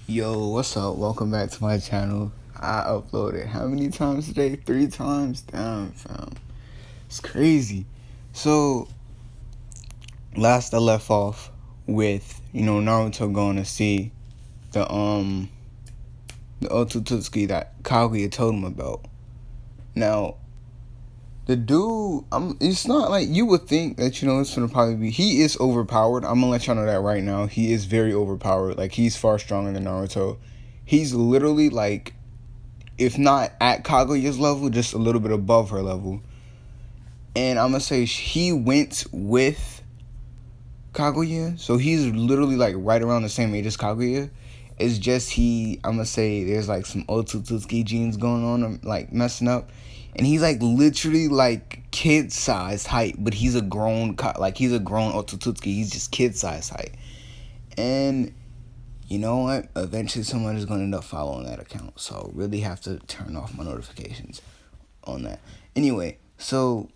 Yo, what's up? Welcome back to my channel. I uploaded how many times today? 3 times? Damn, fam. It's crazy. So, last I left off with, Naruto going to see the the Otsutsuki that Kaguya told him about. Now, the dude, it's not like you would think that, it's gonna probably be, he is overpowered. I'm gonna let y'all know that right now. He is very overpowered. Like, he's far stronger than Naruto. He's literally like, if not at Kaguya's level, just a little bit above her level. And I'm gonna say he went with Kaguya, so he's literally like right around the same age as Kaguya. It's just I'm gonna say there's like some Otsutsuki genes going on, like messing up. And he's like literally like kid size height, but he's a grown Otsutsuki. He's just kid size height. And you know what? Eventually someone is going to end up following that account. So really have to turn off my notifications on that. Anyway, so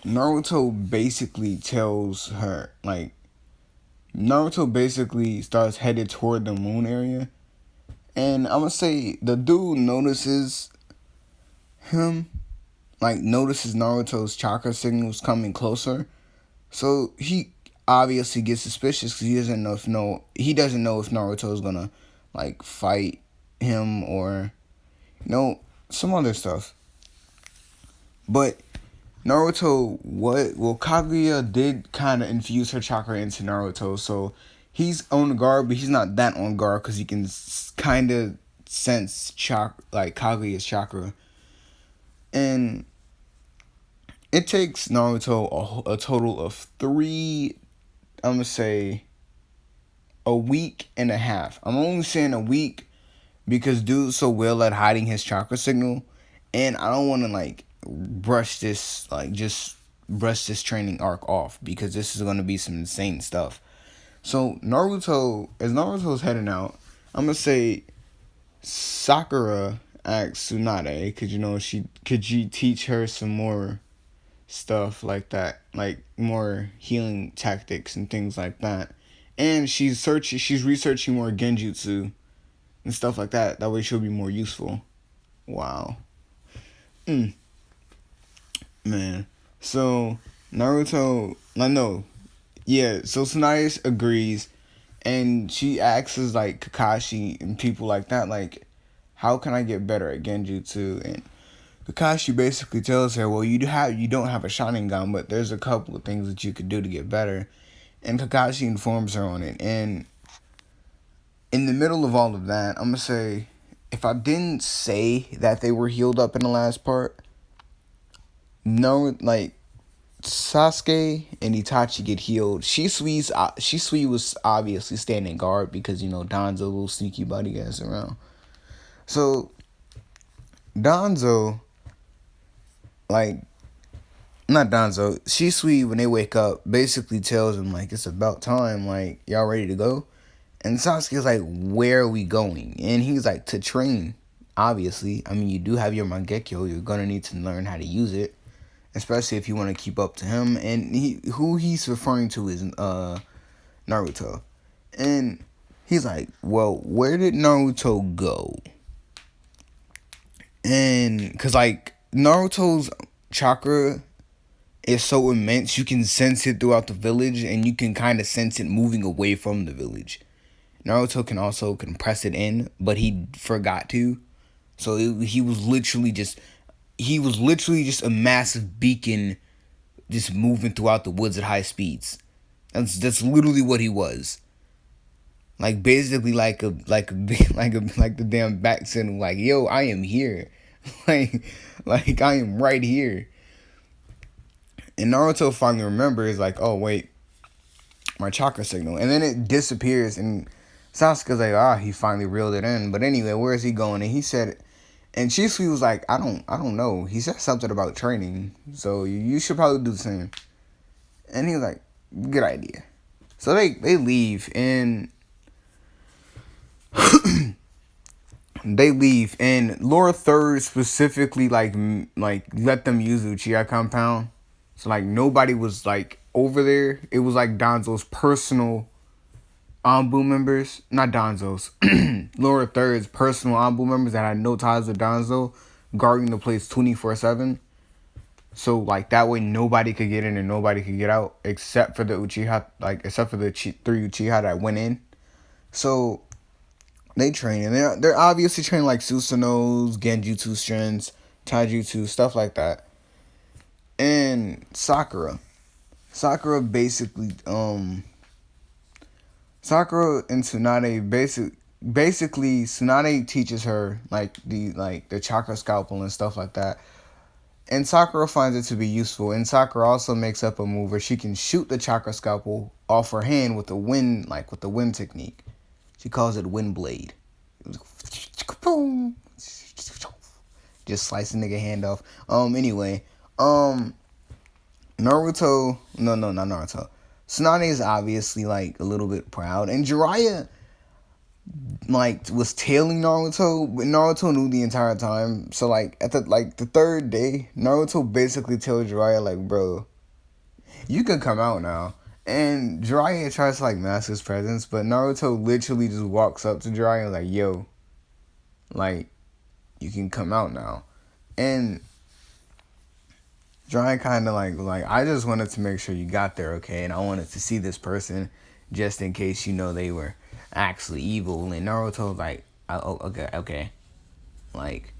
Naruto basically tells her, like, Naruto basically starts headed toward the moon area. And I'm going to say the dude notices him, like, notices Naruto's chakra signals coming closer. So he obviously gets suspicious because he doesn't know if Naruto is gonna like fight him or some other stuff. But Kaguya did kind of infuse her chakra into Naruto, so he's on guard, but he's not that on guard because he can kind of sense Kaguya's chakra. And it takes Naruto a total of I'm going to say a week and a half. I'm only saying a week because dude's so well at hiding his chakra signal. And I don't want to like brush this training arc off because this is going to be some insane stuff. So as Naruto's heading out, I'm going to say Sakura asks Tsunade, could you teach her some more stuff like that, like more healing tactics and things like that. And she's researching more genjutsu and stuff like that. That way she'll be more useful. Wow. Man. So Naruto, I know. Yeah, so Tsunade agrees and she asks like Kakashi and people like that, like, how can I get better at genjutsu? And Kakashi basically tells her, well, you don't have a Sharingan, but there's a couple of things that you could do to get better. And Kakashi informs her on it. And in the middle of all of that, I'm going to say, if I didn't say that they were healed up in the last part, no, like, Sasuke and Itachi get healed. Shisui was obviously standing guard because, Danzo, little sneaky buddy ass around. So, Danzo, Shisui, when they wake up, basically tells him, like, it's about time, like, y'all ready to go? And Sasuke's like, where are we going? And he's like, to train, obviously. I mean, you do have your Mangekyo, you're gonna need to learn how to use it, especially if you want to keep up to him. And who he's referring to is Naruto. And he's like, well, where did Naruto go? And, because, like, Naruto's chakra is so immense, you can sense it throughout the village, and you can kind of sense it moving away from the village. Naruto can also compress it in, but he forgot to. So he was literally just a massive beacon just moving throughout the woods at high speeds. That's literally what he was. Like, basically like the damn back signal, like, yo, I am here. like I am right here. And Naruto finally remembers, like, oh wait, my chakra signal. And then it disappears and Sasuke's like, he finally reeled it in. But anyway, where is he going? And he said, and Shisui was like, I don't know. He said something about training, so you should probably do the same. And he was like, good idea. So they leave, and Laura Third specifically like let them use the Uchiha compound. So like nobody was like over there. It was like Danzo's personal Anbu members, not Danzo's, lower thirds, personal Anbu members that had no ties with Danzo, guarding the place 24/7. So like that way nobody could get in and nobody could get out except for the Uchiha, like except for the three Uchiha that went in. So they train and they're obviously training like Susanos, Genjutsu strengths, Taijutsu, stuff like that. And Sakura basically Sakura and Tsunade basically Tsunade teaches her like the chakra scalpel and stuff like that. And Sakura finds it to be useful. And Sakura also makes up a move where she can shoot the chakra scalpel off her hand with the wind, like with the wind technique. She calls it wind blade. Just slice a nigga hand off. Anyway, Naruto, no, not Naruto. Tsunade is obviously like a little bit proud, and Jiraiya like was tailing Naruto, but Naruto knew the entire time. So like at the third day, Naruto basically tells Jiraiya like, bro, you can come out now. And Jiraiya tries to like mask his presence, but Naruto literally just walks up to Jiraiya like, yo, like, you can come out now. And Jiraiya kind of like, I just wanted to make sure you got there, okay? And I wanted to see this person just in case, they were actually evil. And Naruto's like, oh, okay. Like,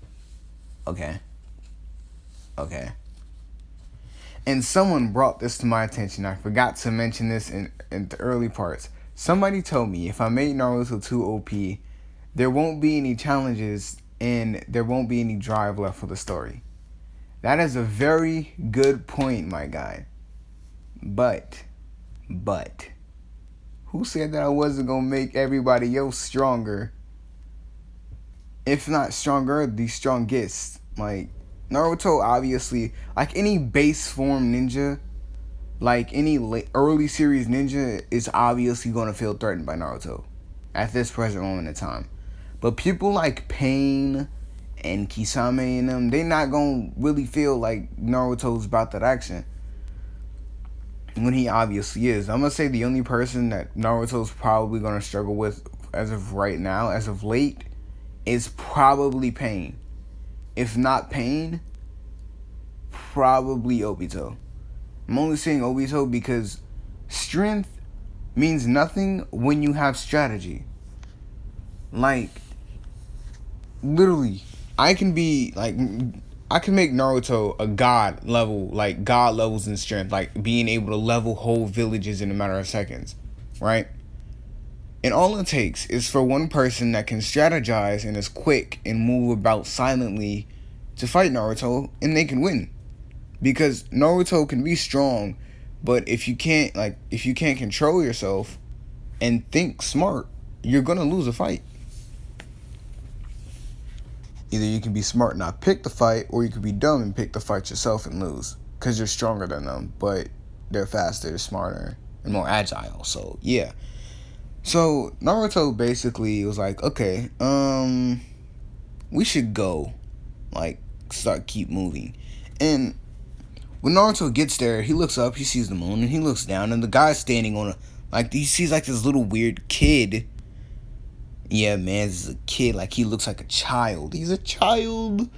okay. And someone brought this to my attention. I forgot to mention this in the early parts. Somebody told me if I made Naruto too OP, there won't be any challenges and there won't be any drive left for the story. That is a very good point, my guy. But, who said that I wasn't going to make everybody else stronger? If not stronger, the strongest. Like, Naruto obviously, like any base form ninja, like any early series ninja is obviously going to feel threatened by Naruto at this present moment in time. But people like Pain and Kisame and them, they not going to really feel like Naruto's about that action. When he obviously is. I'm going to say the only person that Naruto's probably going to struggle with as of right now, as of late, is probably Pain. If not Pain, probably Obito. I'm only saying Obito because strength means nothing when you have strategy. Like, literally, I can make Naruto a god level, like god levels in strength, like being able to level whole villages in a matter of seconds, right? And all it takes is for one person that can strategize and is quick and move about silently to fight Naruto, and they can win. Because Naruto can be strong, but if you can't control yourself and think smart, you're gonna lose a fight. Either you can be smart and not pick the fight, or you can be dumb and pick the fight yourself and lose. Because you're stronger than them, but they're faster, smarter, and more agile. So, yeah. So, Naruto basically was like, okay, we should go. Like, keep moving. And when Naruto gets there, he looks up, he sees the moon, and he looks down, and the guy's standing on he sees like this little weird kid. Yeah, man, this is a kid. Like, he looks like a child. He's a child.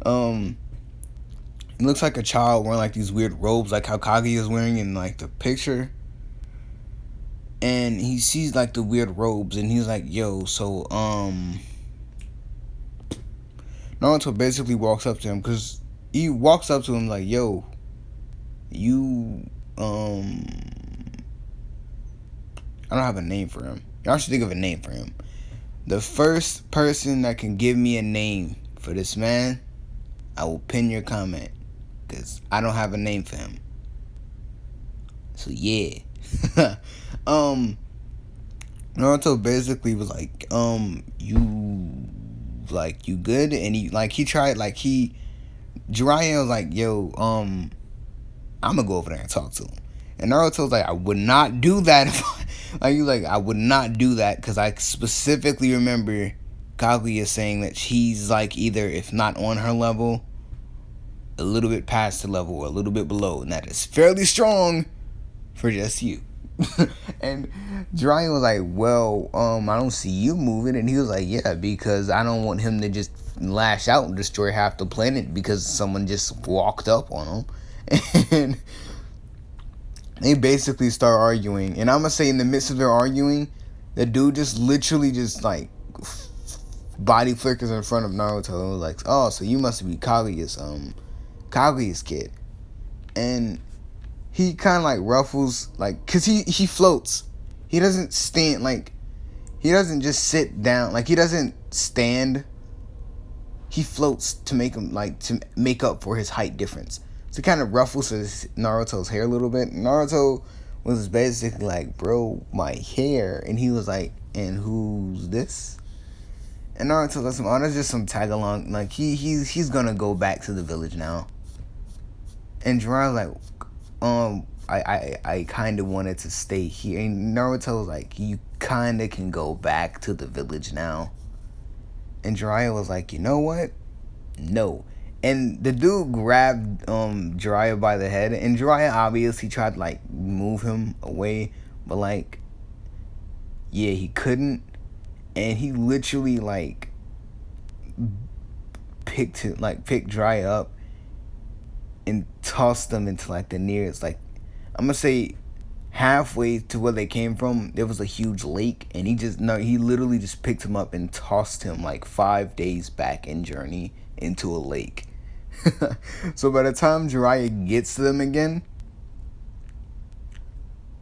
He looks like a child wearing like these weird robes, like how Kaguya is wearing in like the picture. And he sees like the weird robes, and he's like, yo, so Naruto basically walks up to him, because he walks up to him like, yo, you I don't have a name for him. Y'all should think of a name for him. The first person that can give me a name for this man, I will pin your comment, because I don't have a name for him. So yeah. Naruto basically was like, you good? And he tried, Jiraiya was like, yo, I'm gonna go over there and talk to him. And Naruto was like, I would not do that. I would not do that, because I specifically remember Kaguya saying that she's like either, if not on her level, a little bit past the level, or a little bit below, and that is fairly strong for just you. And Jiraiya was like, well, I don't see you moving. And he was like, yeah, because I don't want him to just lash out and destroy half the planet because someone just walked up on him. And they basically start arguing. And I'm going to say in the midst of their arguing, the dude just literally just like body flickers in front of Naruto and was like, oh, so you must be Kaguya's kid. And he kind of like ruffles, like, because he floats. He doesn't stand, like, he doesn't just sit down, like, he doesn't stand. He floats to make him, like, to make up for his height difference. So he kind of ruffles Naruto's hair a little bit. Naruto was basically like, bro, my hair. And he was like, and who's this? And Naruto lets him, oh, that's just some tag along. Like, he's gonna go back to the village now. And Jiraiya's like, I kind of wanted to stay here. And Naruto's like, you kind of can go back to the village now. And Jiraiya was like, you know what? No. And the dude grabbed Jiraiya by the head. And Jiraiya obviously tried to, like, move him away. But, like, yeah, he couldn't. And he literally, like, picked Jiraiya up and tossed them into, like, the nearest, like, I'm gonna say halfway to where they came from, there was a huge lake, and he literally just picked him up and tossed him like 5 days back in journey into a lake. So by the time Jiraiya gets to them again,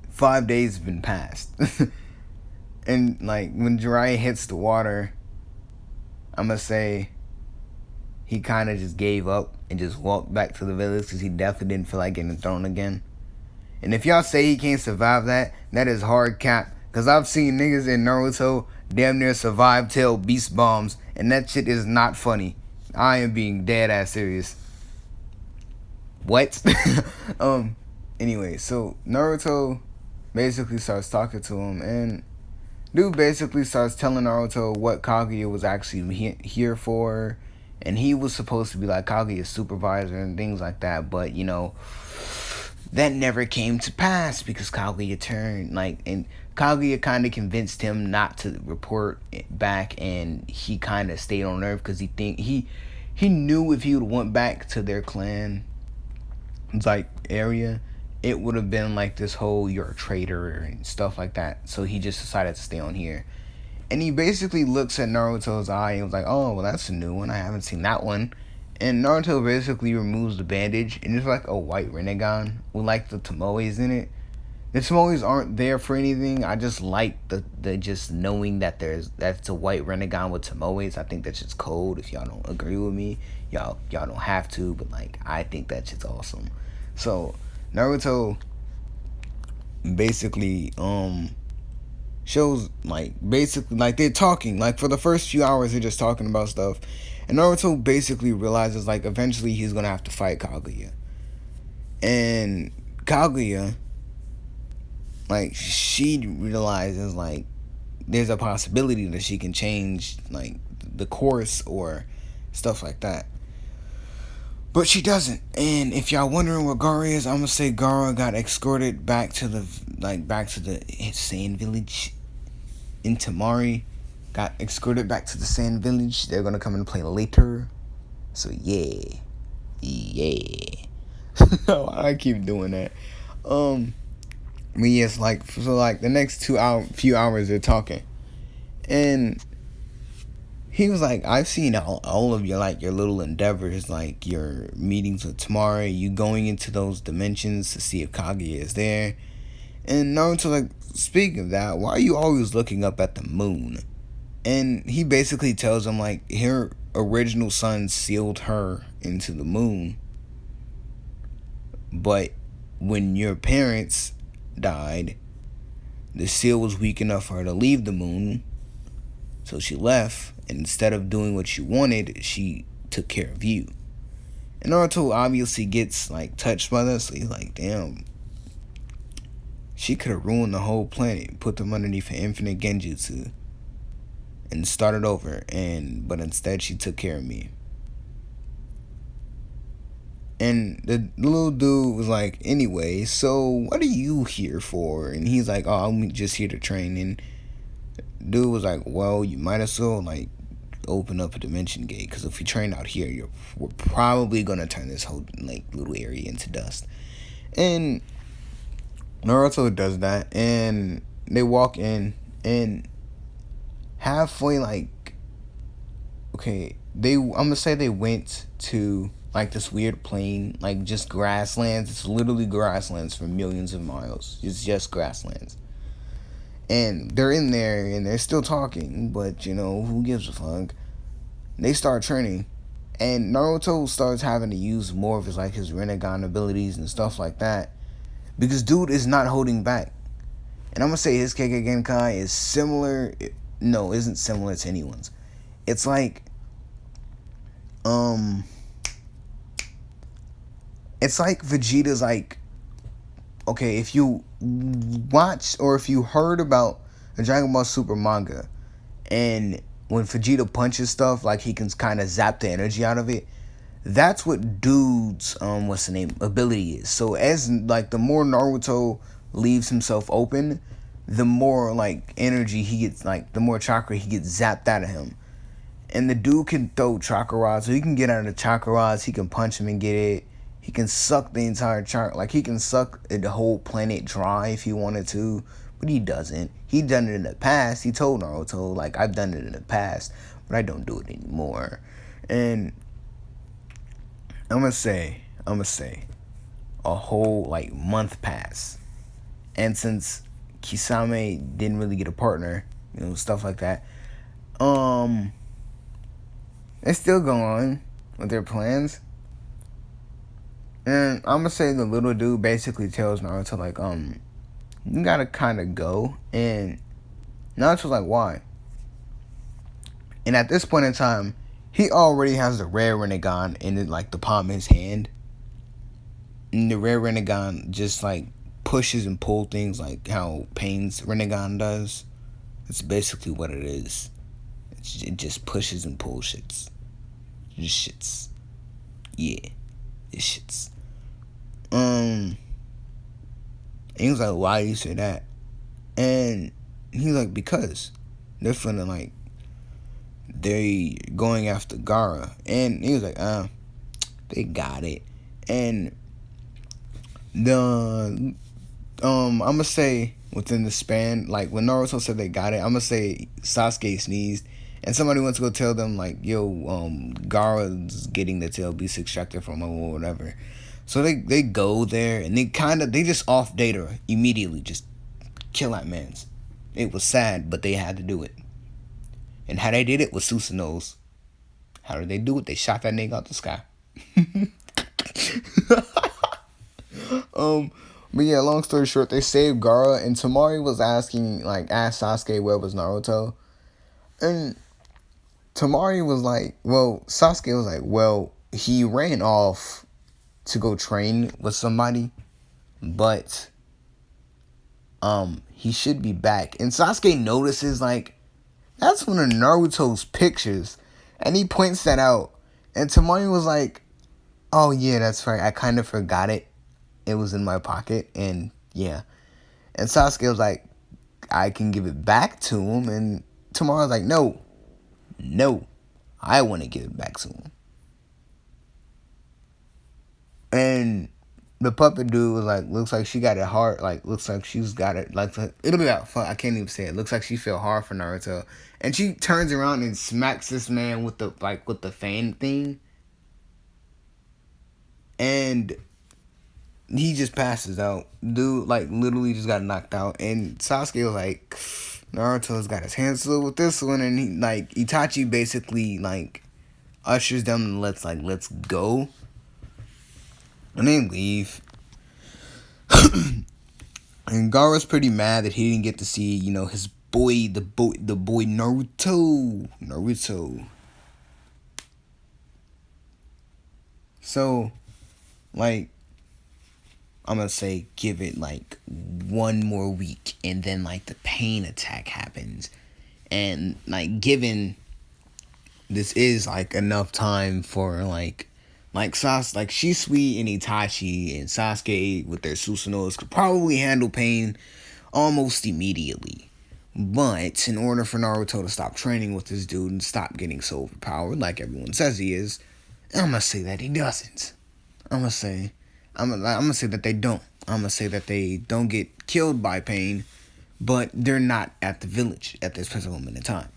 5 days have been passed. And like when Jiraiya hits the water, I'm gonna say he kind of just gave up and just walked back to the village because he definitely didn't feel like getting thrown again. And if y'all say he can't survive that is hard cap. Because I've seen niggas in Naruto damn near survive till beast bombs. And that shit is not funny. I am being dead ass serious. What? Anyway, so Naruto basically starts talking to him. And dude basically starts telling Naruto what Kaguya was actually here for. And he was supposed to be like Kaguya's supervisor and things like that. But, you know, that never came to pass because Kaguya turned, like, and Kaguya kind of convinced him not to report back, and he kind of stayed on Earth because he knew if he would went back to their clan, like, area, it would have been like this whole you're a traitor and stuff like that. So he just decided to stay on here. And he basically looks at Naruto's eye and was like, oh, well, that's a new one. I haven't seen that one. And Naruto basically removes the bandage, and it's like a white Rinnegan with like the Tomoes in it. The Tomoes aren't there for anything. I just like the just knowing that that's a white Rinnegan with Tomoes. I think that's just cold. If y'all don't agree with me, y'all don't have to, but like I think that shit's awesome. So Naruto basically shows like basically like they're talking, like for the first few hours they're just talking about stuff. And Naruto basically realizes, like, eventually he's going to have to fight Kaguya. And Kaguya, like, she realizes, like, there's a possibility that she can change, like, the course or stuff like that. But she doesn't. And if y'all wondering what Gaara is, I'm going to say Gaara got escorted back to the Sand Village in Tamari. Got escorted back to the Sand Village. They're gonna come and play later. So yeah. I keep doing that. But yes, like the next few hours they're talking, and he was like, I've seen all of your like your little endeavors, like your meetings with Tamari, you going into those dimensions to see if Kaguya is there. And Naruto like, speaking of that, why are you always looking up at the moon? And he basically tells him, like, her original son sealed her into the moon. But when your parents died, the seal was weak enough for her to leave the moon. So she left. And instead of doing what she wanted, she took care of you. And Naruto obviously gets, like, touched by that. So he's like, damn. She could have ruined the whole planet. Put them underneath an infinite genjutsu. And started over, but instead she took care of me. And the little dude was like, anyway, so what are you here for? And he's like, oh, I'm just here to train. And dude was like, well, you might as well like open up a dimension gate, because if you train out here, we're probably gonna turn this whole like little area into dust. And Naruto does that, and they walk in, and halfway, like, okay, I'm gonna say they went to like this weird plain, like just grasslands. It's literally grasslands for millions of miles. It's just grasslands. And they're in there and they're still talking, but who gives a fuck? They start training, and Naruto starts having to use more of his Rinnegan abilities and stuff like that, because dude is not holding back. And I'm gonna say his Kekkei Genkai is similar. No, isn't similar to anyone's. It's like, it's like Vegeta's like, okay, if you watch or if you heard about the Dragon Ball Super manga, and when Vegeta punches stuff, like he can kind of zap the energy out of it. That's what dude's ability is. So as like the more Naruto leaves himself open, the more like energy he gets, like the more chakra he gets zapped out of him. And the dude can throw chakra rods, so he can get out of the chakra rods, he can punch him and get it. He can suck the entire chakra, like he can suck the whole planet dry if he wanted to, but he doesn't. He done it in the past. He told Naruto, like, I've done it in the past, but I don't do it anymore. And I'm gonna say, a whole like month passed, and since Kisame didn't really get a partner, stuff like that, they still go on with their plans. And I'm gonna say the little dude basically tells Naruto like, you gotta kind of go, and Naruto's like, why? And at this point in time, he already has the rare Rinnegan in like the palm of his hand. And the rare Rinnegan just like pushes and pulls things like how Pain's Rinnegan does. It's basically what it is. It just pushes and pulls shits. Just shits. Yeah. It shits. And he was like, why do you say that? And he's like, because they're feeling like they going after Gaara. And he was like, they got it. And the I'm gonna say within the span, like when Naruto said they got it, I'm gonna say Sasuke sneezed, and somebody went to go tell them like, yo, Gaara's getting the tail beast extracted from him or whatever. So they go there, and they just off data immediately, just kill that man's. It was sad, but they had to do it. And how they did it was Susanos. How did they do it? They shot that nigga out the sky. But yeah, long story short, they saved Gaara, and Tamari was asked Sasuke where was Naruto. And Tamari was like, well, Sasuke was like, well, he ran off to go train with somebody, but he should be back. And Sasuke notices, like, that's one of Naruto's pictures, and he points that out. And Tamari was like, oh yeah, that's right, I kind of forgot it. It was in my pocket, and yeah. And Sasuke was like, I can give it back to him. And Tamari was like, no, I want to give it back to him. And the puppet dude was like, looks like she got it hard. Like, looks like she's got it. Like, it'll be that fun. I can't even say it. Looks like she felt hard for Naruto. And she turns around and smacks this man with the fan thing. And he just passes out. Dude, like, literally just got knocked out. And Sasuke was like, Naruto's got his hands full with this one. And he, like, Itachi basically, like, ushers them and let's go. And they leave. And Gaara's pretty mad that he didn't get to see, his boy, the boy Naruto. So, like, I'm gonna say give it like one more week, and then like the pain attack happens. And like, given this is like enough time for like Like Shisui and Itachi and Sasuke with their Susanos could probably handle pain almost immediately. But in order for Naruto to stop training with this dude and stop getting so overpowered like everyone says he is, I'm gonna say that he doesn't. I'm gonna say that they don't. I'm gonna say that they don't get killed by pain, but they're not at the village at this present moment in time.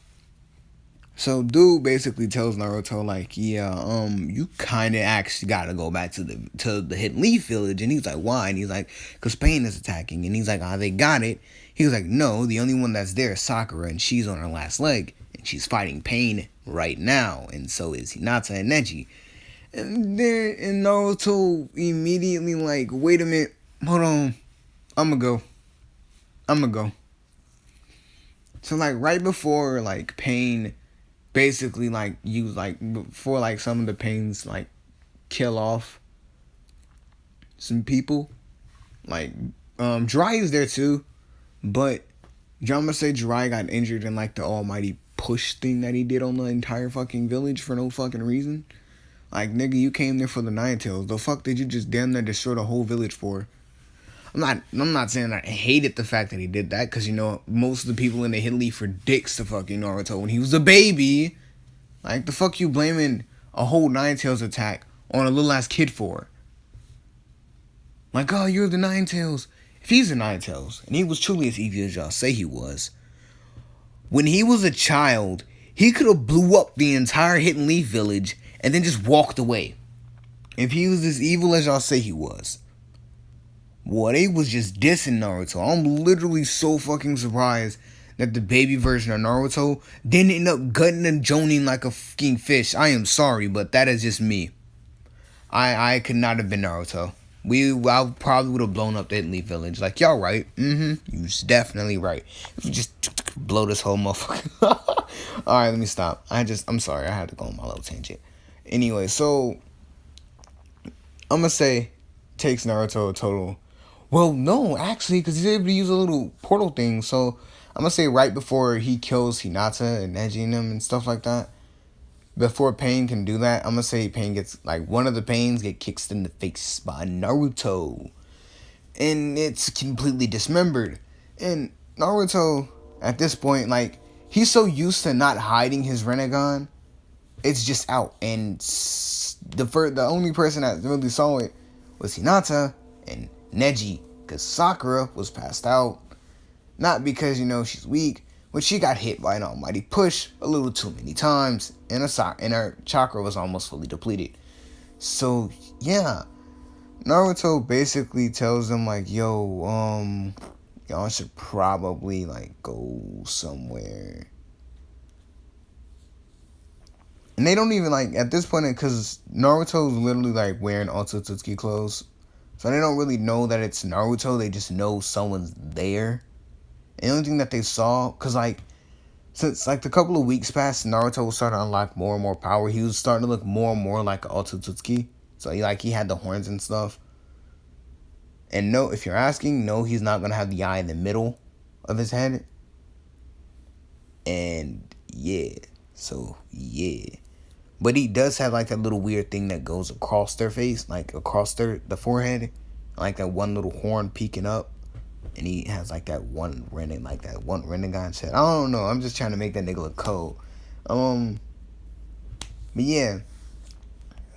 So dude basically tells Naruto like, yeah, you kind of actually gotta go back to the Hidden Leaf village, and he's like, why? And he's like, cause pain is attacking, and he's like, they got it. He was like, no, the only one that's there is Sakura, and she's on her last leg, and she's fighting pain right now, and so is Hinata and Neji. And Naruto immediately like, wait a minute, hold on, I'ma go. So like right before like pain, basically like you like before like some of the pains like kill off some people, like Jiraiya's there too, but I'm gonna say Jiraiya got injured in like the almighty push thing that he did on the entire fucking village for no fucking reason. Like, nigga, you came there for the Nine Tails. The fuck did you just damn near destroy the whole village for? I'm not saying I hated the fact that he did that, because, you know, most of the people in the Hidden Leaf were dicks to fucking Naruto when he was a baby. Like, the fuck you blaming a whole Nine Tails attack on a little ass kid for? Like, oh, you're the Nine Tails. If he's the Nine Tails, and he was truly as evil as y'all say he was, when he was a child, he could have blew up the entire Hidden Leaf village and then just walked away. If he was as evil as y'all say he was. Boy, they was just dissing Naruto. I'm literally so fucking surprised that the baby version of Naruto didn't end up gutting and joning like a fucking fish. I am sorry, but that is just me. I could not have been Naruto. I probably would have blown up the Hidden Leaf village. Like, y'all right. You was definitely right. If you just blow this whole motherfucker. Alright, let me stop. I'm sorry. I had to go on my little tangent. Anyway, so I'm gonna say takes Naruto a total. Well, no, actually, because he's able to use a little portal thing. So I'm gonna say right before he kills Hinata and Neji and them and stuff like that, before Pain can do that, I'm gonna say Pain gets like one of the Pains get kicked in the face by Naruto, and it's completely dismembered. And Naruto at this point, like, he's so used to not hiding his Rinnegan, it's just out. And the only person that really saw it was Hinata and Neji, because Sakura was passed out. Not because, you know, she's weak, but she got hit by an almighty push a little too many times, and her chakra was almost fully depleted. So, yeah. Naruto basically tells them, like, yo, y'all should probably, like, go somewhere. And they don't even, like, at this point, because Naruto's literally, like, wearing Otsutsuki clothes. So they don't really know that it's Naruto. They just know someone's there. And the only thing that they saw, because, like, since, like, the couple of weeks passed, Naruto was starting to unlock more and more power. He was starting to look more and more like Otsutsuki. So, he had the horns and stuff. And no, if you're asking, no, he's not going to have the eye in the middle of his head. And, yeah. So, yeah. But he does have, like, that little weird thing that goes across their face, like, across the forehead. Like, that one little horn peeking up. And he has, like, that one Rinnegan shit. I don't know. I'm just trying to make that nigga look cold. But, yeah.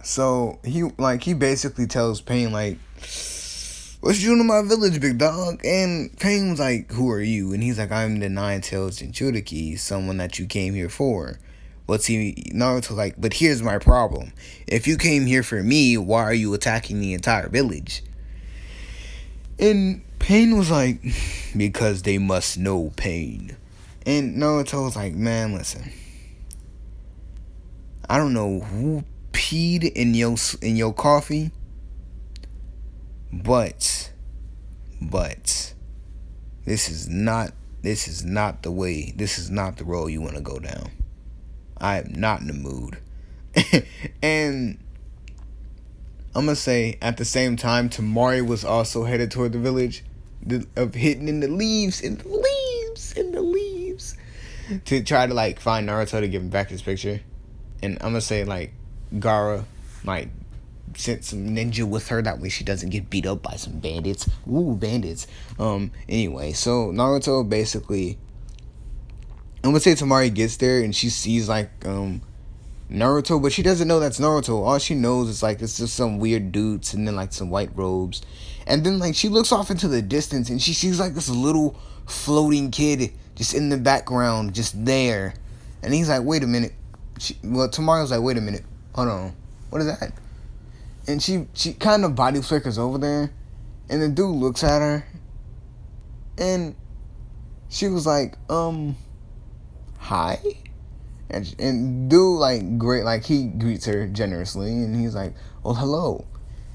So, he basically tells Pain, like, what you doing in my village, big dog? And Pain was like, who are you? And he's like, I'm the Nine-Tails Jinchuriki, someone that you came here for. Naruto's like, but here's my problem. If you came here for me, why are you attacking the entire village? And Pain was like, because they must know Pain. And Naruto was like, man, listen. I don't know who peed in your coffee, but this is not the way. This is not the road you want to go down. I am not in the mood. And I'm going to say, at the same time, Tamari was also headed toward the village of hitting in the leaves, to try to, like, find Naruto to give him back his picture. And I'm going to say, like, Gaara, like, sent some ninja with her, that way she doesn't get beat up by some bandits. Ooh, bandits. Anyway, so Naruto basically, I'm gonna say Tamari gets there and she sees like Naruto, but she doesn't know that's Naruto. All she knows is like it's just some weird dude sitting in like some white robes. And then like she looks off into the distance and she sees like this little floating kid just in the background, just there. And he's like, wait a minute. Tamari's like, wait a minute. Hold on. What is that? And she kind of body flickers over there. And the dude looks at her. And she was like, hi? And dude, like, great, like, he greets her generously. And he's like, well, hello.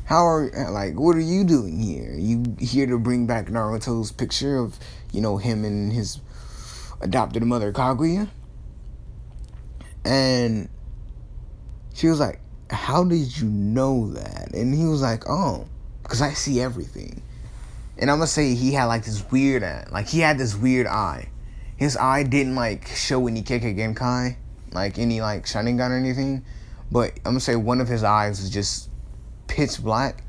What are you doing here? You here to bring back Naruto's picture of, him and his adopted mother, Kaguya? And she was like, how did you know that? And he was like, oh, because I see everything. And I'm going to say he had like this weird, he had this weird eye. His eye didn't like show any Kekkei Genkai, like any like Sharingan or anything. But I'm going to say one of his eyes was just pitch black.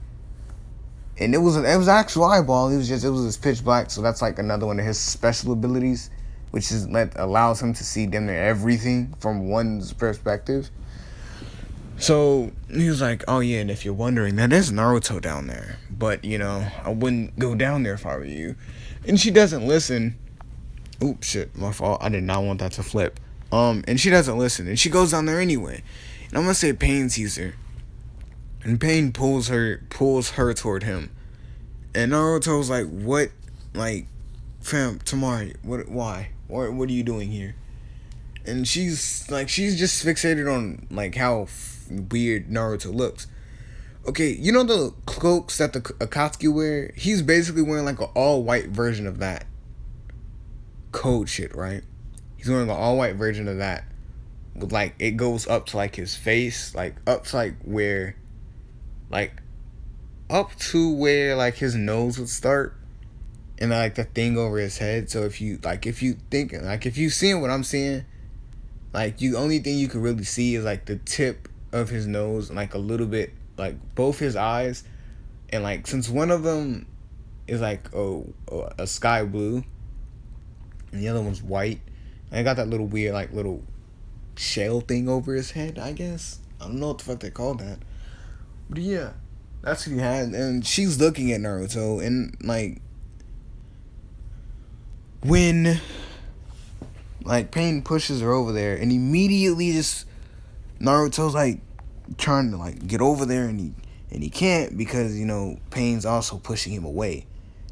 And it was actual eyeball. It was just pitch black. So that's like another one of his special abilities, which is allows him to see damn near everything from one's perspective. So he was like, oh yeah, and if you're wondering, that is Naruto down there. But, I wouldn't go down there if I were you. And she doesn't listen. Oops, shit, my fault. I did not want that to flip. And she doesn't listen. And she goes down there anyway. And I'm going to say Pain sees her. And Pain pulls her toward him. And Naruto's like, what? Like, fam, Tamari, why? What are you doing here? And she's just fixated on like how weird Naruto looks. Okay, you know the cloaks that the Akatsuki wear? He's basically wearing like an all white version of that. Code shit, right? He's wearing an all white version of that. With like it goes up to like his face, like up to like where his nose would start. And like the thing over his head. So if you seeing what I'm seeing, like the only thing you can really see is like the tip of his nose and like a little bit like both his eyes, and like since one of them is like a sky blue and the other one's white, and I got that little weird like little shell thing over his head, I guess. I don't know what the fuck they call that. But yeah, that's what he had. And she's looking at Naruto, and like when like Pain pushes her over there, and immediately just Naruto's like trying to like get over there, and he can't because Pain's also pushing him away.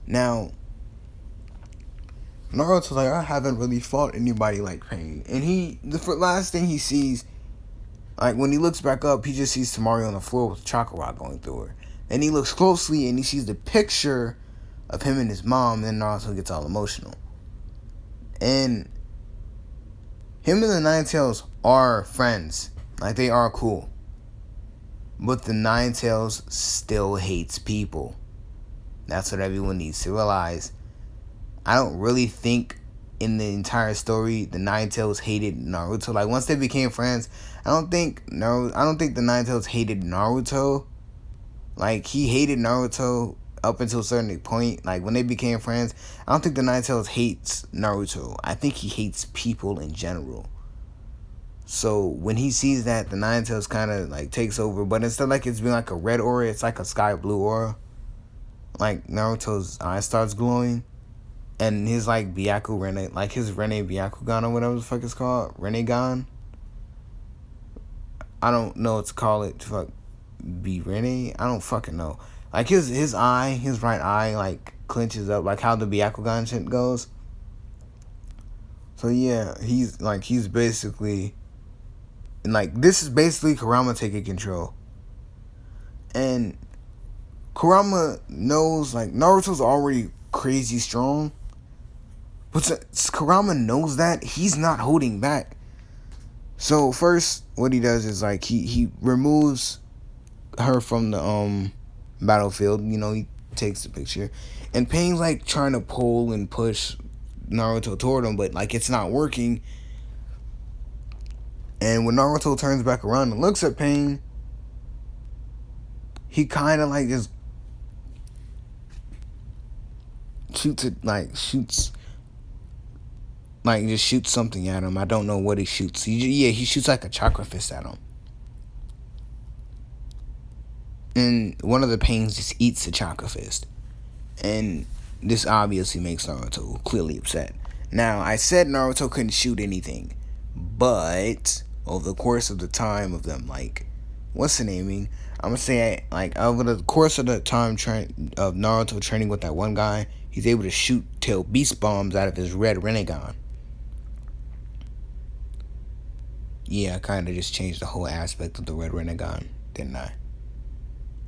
Now Naruto's like, I haven't really fought anybody like Pain, and the last thing he sees, like when he looks back up, he just sees Tamari on the floor with chakra rock going through her. And he looks closely and he sees the picture of him and his mom. And then Naruto gets all emotional. And him and the Nine Tails are friends. Like, they are cool. But the Nine Tails still hates people. That's what everyone needs to realize. I don't really think in the entire story the Nine Tails hated Naruto. Like, once they became friends, I don't think the Nine Tails hated Naruto. Like, he hated Naruto up until a certain point. Like, when they became friends, I don't think the Nine Tails hates Naruto. I think he hates people in general. So when he sees that, the Nine Tails kind of like takes over, but instead of like it's being like a red aura, it's like a sky blue aura. Like Naruto's eye starts glowing, and his like Byaku Rene, like his Rene Byakugan or whatever the fuck it's called, Renegon. I don't know what to call it. Fuck, be Rene. I don't fucking know. Like his eye, his right eye, like clenches up, like how the Byakugan shit goes. So yeah, he's basically. And like this is basically Kurama taking control. And Kurama knows like Naruto's already crazy strong. But since Kurama knows that, he's not holding back. So first what he does is like he removes her from the battlefield. He takes the picture. And Pain's like trying to pull and push Naruto toward him, but like it's not working. And when Naruto turns back around and looks at Pain, he kind of like just shoots just shoots something at him. I don't know what he shoots. He shoots like a chakra fist at him. And one of the pains just eats the chakra fist. And this obviously makes Naruto clearly upset. Now, I said Naruto couldn't shoot anything. But over the course of the time of them, like, what's the naming? I'm gonna say, like, over the course of the time of Naruto training with that one guy, he's able to shoot tail beast bombs out of his red Rinnegan. Yeah, I kind of just changed the whole aspect of the red Rinnegan, didn't I?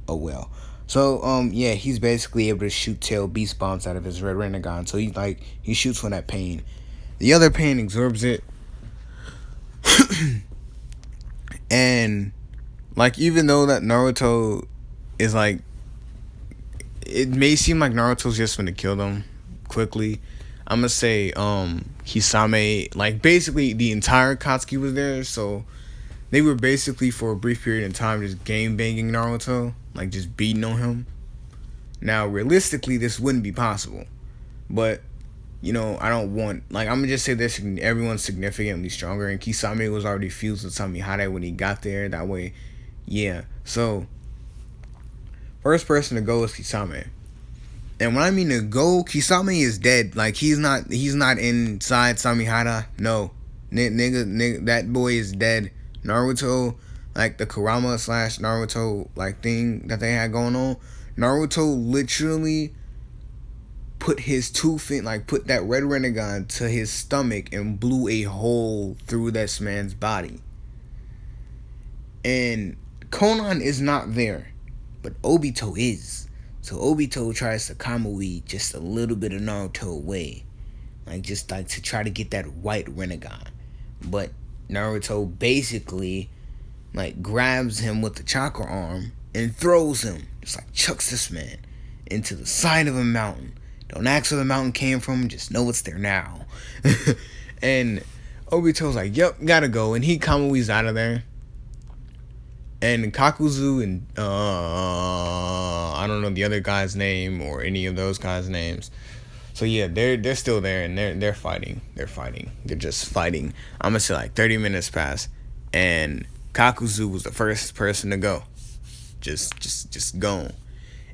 Oh well. So, yeah, he's basically able to shoot tail beast bombs out of his red Rinnegan. So he shoots from that pain. The other pain absorbs it. And, like, even though that Naruto is, like, it may seem like Naruto's just gonna kill them quickly. I'm gonna say, Hisame, like, basically the entire Akatsuki was there, so they were basically, for a brief period in time, just game banging Naruto, like, just beating on him. Now, realistically, this wouldn't be possible, but, you know, I don't want, like, I'm gonna just say this, everyone's significantly stronger, and Kisame was already fused with Samihara when he got there, that way, yeah. So, first person to go is Kisame. And when I mean to go, Kisame is dead. Like, he's not inside Samihara. No. Nigga, that boy is dead. Naruto, like, the Kurama / Naruto, like, thing that they had going on, Naruto literally put put that red Rinnegan to his stomach and blew a hole through this man's body. And Conan is not there, but Obito is. So Obito tries to Kamui just a little bit of Naruto away, like, just like to try to get that white Rinnegan. But Naruto basically, like, grabs him with the chakra arm and throws him, just like chucks this man into the side of a mountain. Don't ask where the mountain came from, just know it's there now. And Obito's like, yep, gotta go. And Kamui's out of there. And Kakuzu and I don't know the other guy's name or any of those guys' names. So yeah, they're still there and they're fighting. They're just fighting. I'm gonna say like 30 minutes pass, and Kakuzu was the first person to go. Just gone.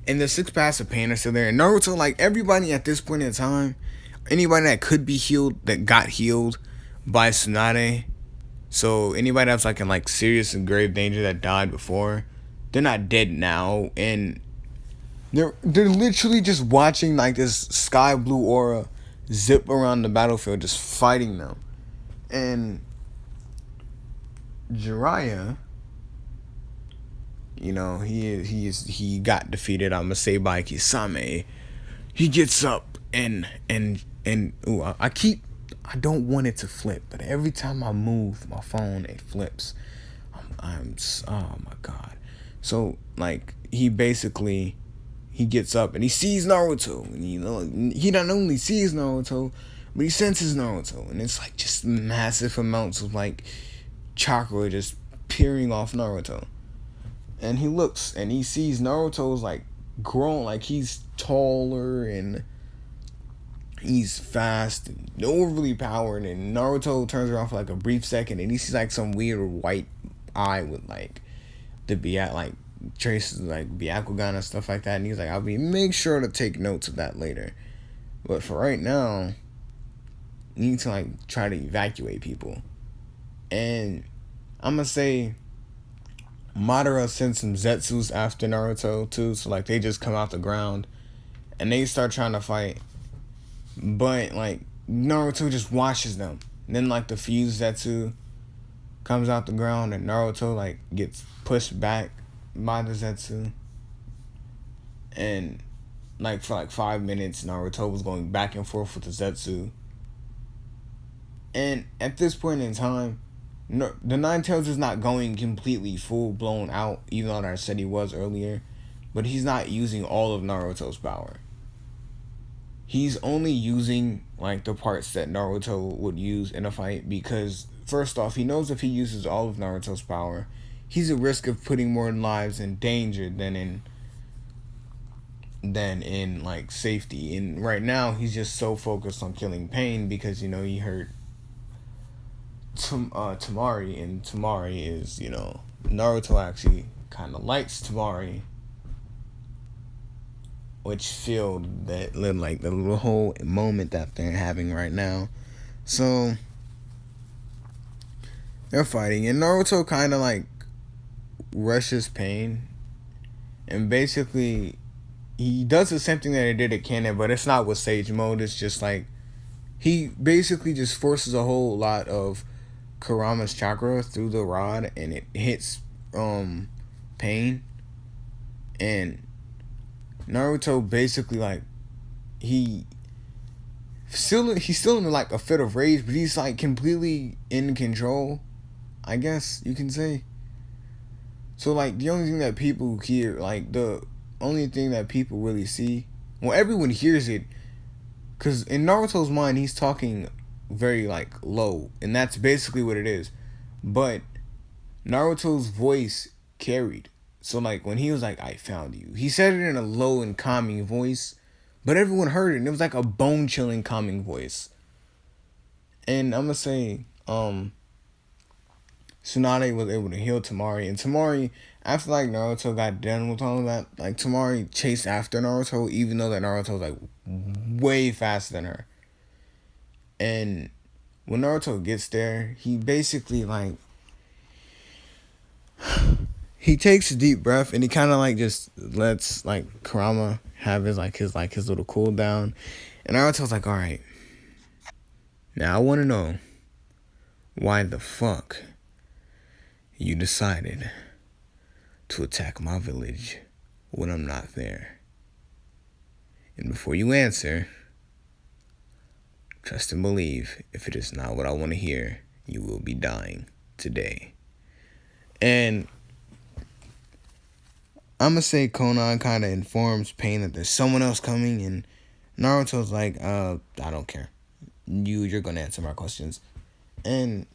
And the 6 paths of pain are still there. And Naruto, like, everybody at this point in time, anybody that could be healed, that got healed by Tsunade. So anybody that's like in like serious and grave danger that died before, they're not dead now, and they're literally just watching like this sky blue aura zip around the battlefield, just fighting them. And Jiraiya, you know, he got defeated, I'm gonna say, by Kisame. He gets up and ooh, I don't want it to flip, but every time I move my phone, it flips. Oh my god. So, like, he gets up and he sees Naruto, and he not only sees Naruto, but he senses Naruto, and it's like just massive amounts of like chakra just peering off Naruto. And he looks and he sees Naruto's like grown, like he's taller and he's fast and overly powered, and Naruto turns around for like a brief second and he sees like some weird white eye with like like traces of like Byakugan and stuff like that, and he's like, make sure to take notes of that later, but for right now you need to like try to evacuate people. And I'm gonna say Madara sends some Zetsus after Naruto too, so like they just come out the ground and they start trying to fight. But, like, Naruto just watches them. And then, like, the fused Zetsu comes out the ground, and Naruto, like, gets pushed back by the Zetsu. And, like, for, like, 5 minutes, Naruto was going back and forth with the Zetsu. And at this point in time, the Nine Tails is not going completely full-blown out, even though I said he was earlier. But he's not using all of Naruto's power. He's only using, like, the parts that Naruto would use in a fight, because, first off, he knows if he uses all of Naruto's power, he's at risk of putting more lives in danger than in than in like safety. And right now he's just so focused on killing Pain because he heard Tamari, and Tamari is Naruto actually kind of likes Tamari, which filled that like the little whole moment that they're having right now. So they're fighting, and Naruto kind of like rushes Pain, and basically he does the same thing that he did at Canon, but it's not with Sage Mode. It's just like he basically just forces a whole lot of Kurama's chakra through the rod, and it hits Pain, and Naruto basically like he's still in like a fit of rage, but he's like completely in control, I guess you can say. So like the only thing that people hear, like the only thing that people really see, well, everyone hears it, because in Naruto's mind he's talking very like low, and that's basically what it is. But Naruto's voice carried. So like when he was like, "I found you," he said it in a low and calming voice, but everyone heard it, and it was like a bone chilling calming voice. And I'm gonna say, Tsunade was able to heal Tamari, and Tamari, after like Naruto got done with all of that, like Tamari chased after Naruto, even though that Naruto was like way faster than her. And when Naruto gets there, he basically like he takes a deep breath, and he kind of like just lets like Kurama have his little cool down, and Naruto's like, "All right, now I want to know why the fuck you decided to attack my village when I'm not there. And before you answer, trust and believe, if it is not what I want to hear, you will be dying today." And I'm going to say Conan kind of informs Pain that there's someone else coming, and Naruto's like, I don't care. You're going to answer my questions. And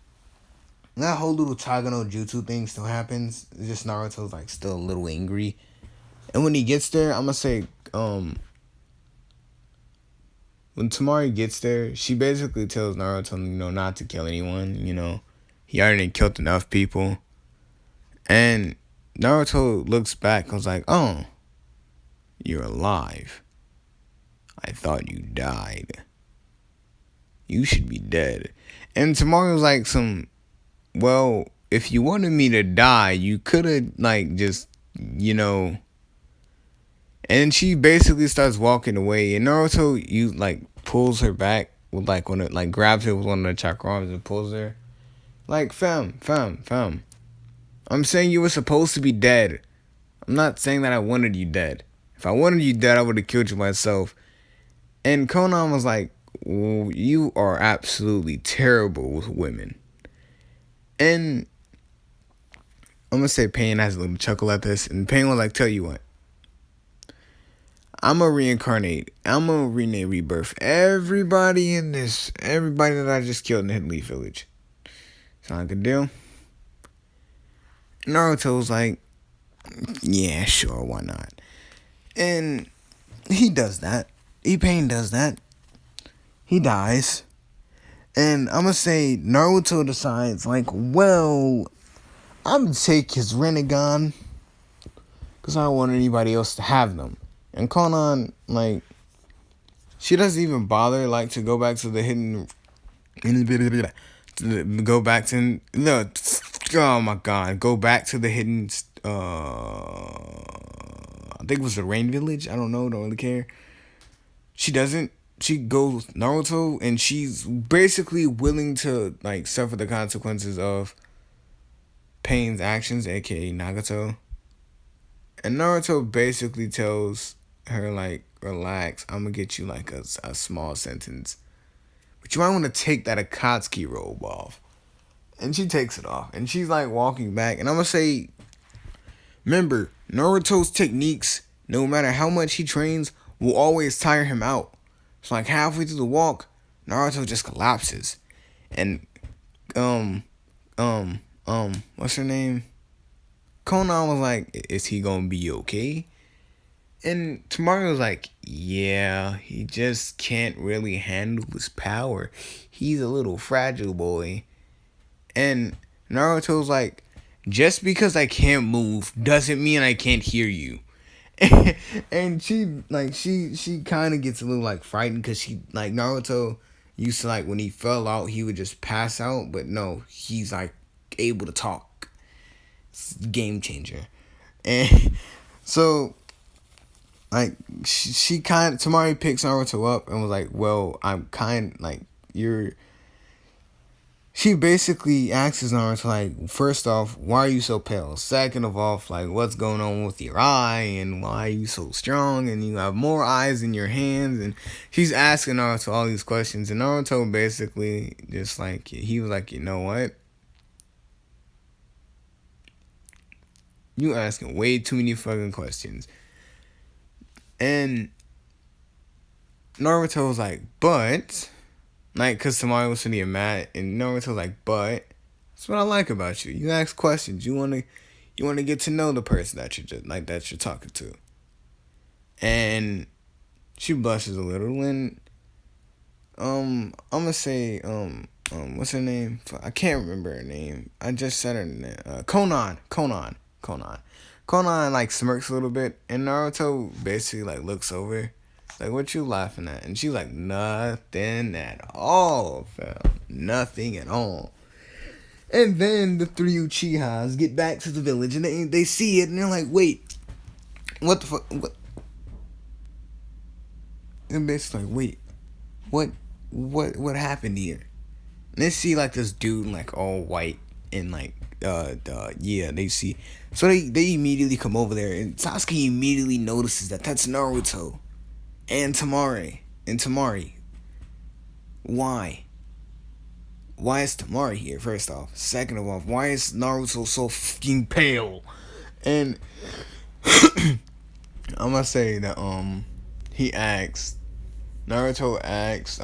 that whole little Taiga no Jutsu thing still happens. It's just Naruto's like still a little angry. And when he gets there, I'm going to say, when Tamari gets there, she basically tells Naruto, not to kill anyone, He already killed enough people. And Naruto looks back and was like, "Oh, you're alive. I thought you died. You should be dead." And Tamari was like well, if you wanted me to die, you could have, like, just, And she basically starts walking away, and Naruto, pulls her back with, when it, grabs her with one of the chakra arms and pulls her. Like, fam. I'm saying you were supposed to be dead. I'm not saying that I wanted you dead. If I wanted you dead, I would have killed you myself. And Conan was like, "Well, you are absolutely terrible with women." And I'm going to say Pain has a little chuckle at this. And Pain was like, "Tell you what. I'm going to reincarnate. I'm going to rebirth everybody that I just killed in the Hidden Leaf Village." Sound like a deal? Naruto's like, "Yeah, sure, why not?" And he does that. Pain does that. He dies. And I'm going to say Naruto decides, well, I'm going to take his Rinnegan, because I don't want anybody else to have them. And Conan, she doesn't even bother, to go back to the hidden... Go back to... No, oh my god. Go back to the hidden... I think it was the Rain Village. I don't know. Don't really care. She doesn't. She goes Naruto, and she's basically willing to, suffer the consequences of Pain's actions, aka Nagato. And Naruto basically tells her, relax, I'm gonna get you, a small sentence. But you might want to take that Akatsuki robe off. And she takes it off. And she's, walking back. And I'm gonna say, remember, Naruto's techniques, no matter how much he trains, will always tire him out. So, halfway through the walk, Naruto just collapses. And, what's her name? Conan was like, "Is he gonna be okay?" And Tamari was like, yeah, he just can't really handle his power. He's a little fragile boy. And Naruto's like, just because I can't move doesn't mean I can't hear you. And she kind of gets a little like frightened because she like Naruto used to like when he fell out he would just pass out, but no, he's like able to talk. It's a game changer. And so like she kind of Tamari picks Naruto up and was like, well, I'm kind like you're. She basically asks Naruto like, first off, why are you so pale? Second of all, like, what's going on with your eye and why are you so strong and you have more eyes in your hands? And she's asking Naruto all these questions, and Naruto basically just like he was like, you know what? You asking way too many fucking questions. And Naruto was like, but, like, because Tamari was sitting mad, and Naruto was like, but, that's what I like about you. You ask questions. You want to get to know the person that you're talking to. And she blushes a little, and, I'm going to say, what's her name? I can't remember her name. I just said her name. Conan. Conan, like, smirks a little bit, and Naruto basically, like, looks over. Like, what you laughing at? And she's like, nothing at all, fam. Nothing at all. And then the three Uchihas get back to the village, and they see it, and they're like, wait, what the fuck? What? And basically like, wait, what happened here? And they see, like, this dude, like, all white, and, like, yeah, they see. So they immediately come over there, and Sasuke immediately notices that that's Naruto. And Tamari. Why? Why is Tamari here, first off? Second of all, why is Naruto so fucking pale? And I'm gonna say that Naruto asks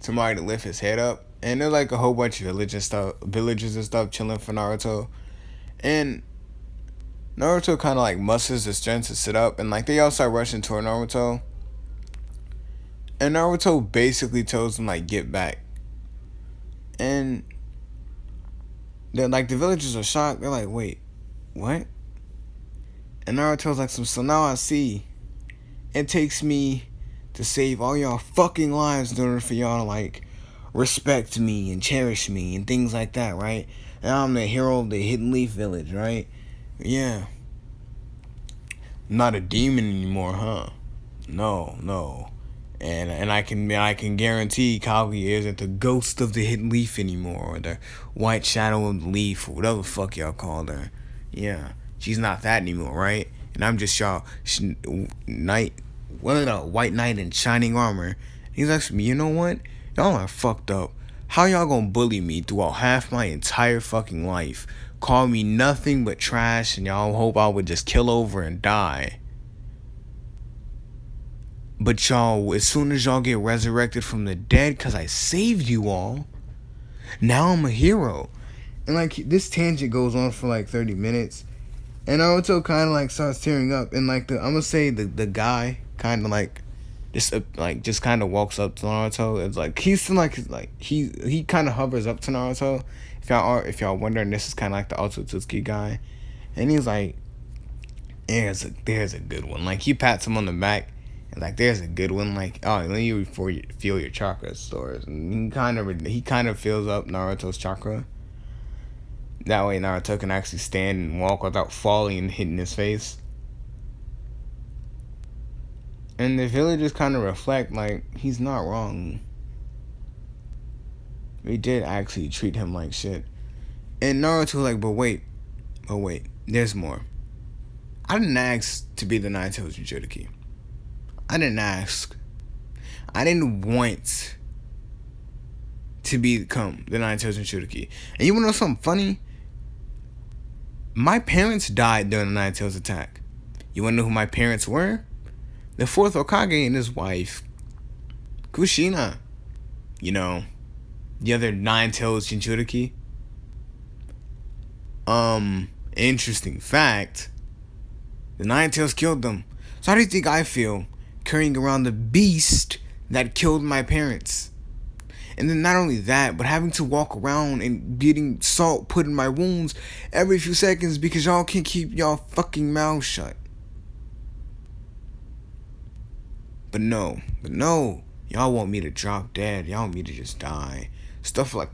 Tamari to lift his head up, and there's like a whole bunch of villagers and stuff chilling for Naruto. And Naruto kind of like musters the strength to sit up, and like they all start rushing toward Naruto. And Naruto basically tells them like get back. And they're like the villagers are shocked. They're like, wait, what? And Naruto's like, so now I see. It takes me to save all y'all fucking lives in order for y'all to like respect me and cherish me and things like that, right? And I'm the hero of the Hidden Leaf Village, right? Yeah. Not a demon anymore, huh? No. And I can guarantee Kaguya isn't the ghost of the hidden leaf anymore, or the white shadow of the leaf, or whatever the fuck y'all called her. Yeah, she's not that anymore, right? And I'm just y'all white knight in shining armor. He's asking me, you know what? Y'all are fucked up. How y'all gonna bully me throughout half my entire fucking life? Call me nothing but trash, and y'all hope I would just kill over and die. But y'all, as soon as y'all get resurrected from the dead, because I saved you all, now I'm a hero. And like, this tangent goes on for like 30 minutes. And Naruto kind of like starts tearing up. And like, I'm going to say the guy kind of like, just kind of walks up to Naruto. It's like, he's like he kind of hovers up to Naruto. If y'all wondering, this is kind of like the Otsutsuki guy. And he's like, there's a good one. Like, he pats him on the back. And like, there's a good one. Like, oh, let you before you feel your chakra stores, and he kind of fills up Naruto's chakra. That way, Naruto can actually stand and walk without falling and hitting his face. And the villagers kind of reflect like he's not wrong. They did actually treat him like shit. And Naruto like, but wait, there's more. I didn't ask to be the Nine-Tails Jinchuriki. I didn't ask. I didn't want to become the Nine-Tails Jinchuriki. And you wanna know something funny? My parents died during the Nine-Tails attack. You wanna know who my parents were? The fourth Hokage and his wife, Kushina. You know, the other Nine-Tails Jinchuriki. Interesting fact. The Nine Tails killed them. So how do you think I feel carrying around the beast that killed my parents? And then not only that, but having to walk around and getting salt put in my wounds every few seconds because y'all can't keep y'all fucking mouths shut. But no, y'all want me to drop dead. Y'all want me to just die. Stuff like